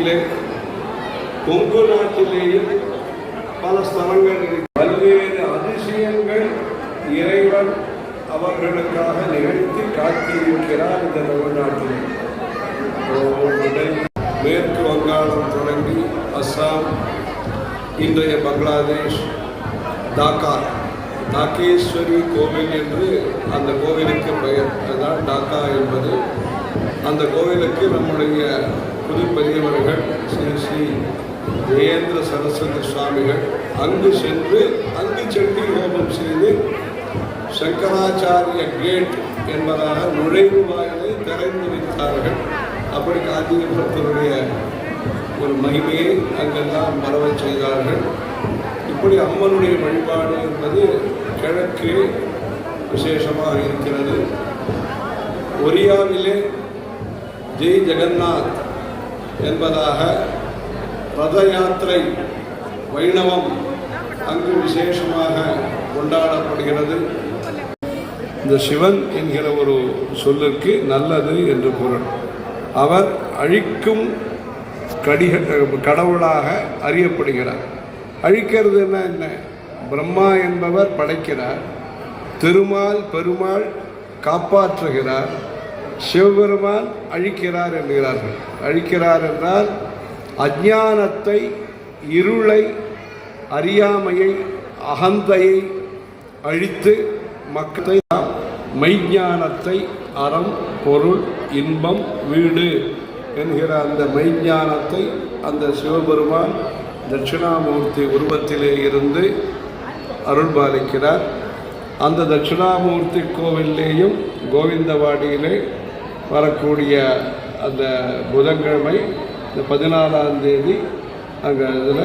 நாட்டிலே கொங்கு நாட்டிலேயும் பல ஸ்தலங்கள் பல்வேறு அதிசயங்கள் இறைவன் அவர்களுக்காக நிகழ்த்தி காட்டியிருக்கிறார். இந்த தமிழ்நாட்டில் மேற்கு வங்காளம் தொடங்கி அஸ்ஸாம், இன்றைய பங்களாதேஷ், டாக்கேஸ்வரி கோவில் என்று அந்த கோவிலுக்கு பெயர். அதுதான் டாக்கா என்பது. அந்த கோவிலுக்கு நம்முடைய புது பெரியவர்கள் ஸ்ரீ ஸ்ரீ ஜெயேந்திர சரஸ்வதி சுவாமிகள் அங்கு சென்று சண்டி ஹோமம் செய்து சங்கராச்சாரிய கேட் என்பதாக நுழைவு வாயிலை திறந்து வைத்தார்கள். அப்படி காஞ்சிபுரத்தினுடைய ஒரு மகிமையை அங்கெல்லாம் பரவ செய்தார்கள். இப்படி அம்மனுடைய வழிபாடு என்பது கிழக்கு விசேஷமாக இருக்கிறது. ஒரியாவிலே ஜெய் ஜெகநாத் என்பதாக ரத யாத்திரை வைணவம் அங்கு விசேஷமாக கொண்டாடப்படுகிறது. இந்த சிவன் என்கிற ஒரு சொல்லுக்கு நல்லது என்று பொருள். அவர் அழிக்கும் கடவுளாக அறியப்படுகிறார். அழிக்கிறது என்ன? பிரம்மா என்பவர் படைக்கிறார், திருமால் பெருமாள் காப்பாற்றுகிறார், சிவபெருமான் அழிக்கிறார் என்கிறார்கள். அழிக்கிறார் என்றால் அஞ்ஞானத்தை, இருளை, அறியாமையை, அகந்தையை அழித்து மக்களை மெய்ஞானத்தை, அறம், பொருள், இன்பம், வீடு என்கிற அந்த மெய்ஞானத்தை அந்த சிவபெருமான் தட்சிணாமூர்த்தி உருவத்திலே இருந்து அருள்பாலிக்கிறார். அந்த தட்சிணாமூர்த்தி கோவிலேயும் கோவிந்தவாடியிலே வரக்கூடிய அந்த புதன்கிழமை இந்த 14ஆம் தேதி அங்கே இதில்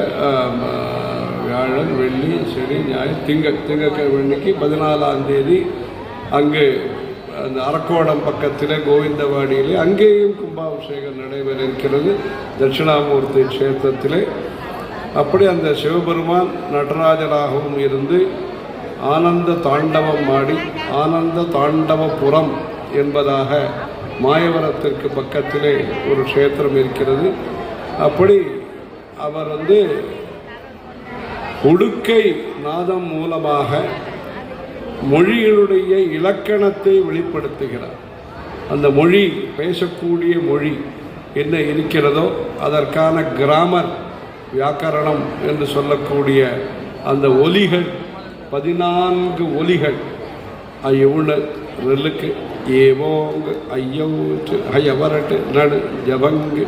வியாழன், வெள்ளி, சனி, ஞாயிறு, திங்கட்கிழமை அன்னைக்கு 14ஆம் தேதி அங்கு அந்த அரக்கோணம் பக்கத்தில் கோவிந்தவாடியிலே அங்கேயும் கும்பாபிஷேகம் நடைபெற இருக்கிறது தட்சிணாமூர்த்தி கஷேத்திரத்திலே. அப்படி அந்த சிவபெருமான் நடராஜராகவும் இருந்து ஆனந்த தாண்டவம் ஆடி ஆனந்த தாண்டவபுரம் என்பதாக மாயவரத்திற்கு பக்கத்திலே ஒரு க்ஷேத்திரம் இருக்கிறது. அப்படி அவர் உடுக்கை நாதம் மூலமாக மொழிகளுடைய இலக்கணத்தை வெளிப்படுத்துகிறார். அந்த மொழி, பேசக்கூடிய மொழி என்ன இருக்கிறதோ அதற்கான கிராமர், வியாக்கரணம் என்று சொல்லக்கூடிய அந்த ஒலிகள், 14 ஒலிகள், ஐயவுண நெல்லுக்கு ஏவோங்கு ஐயவுற்று ஐயவரட்டு நடு ஜபங்கு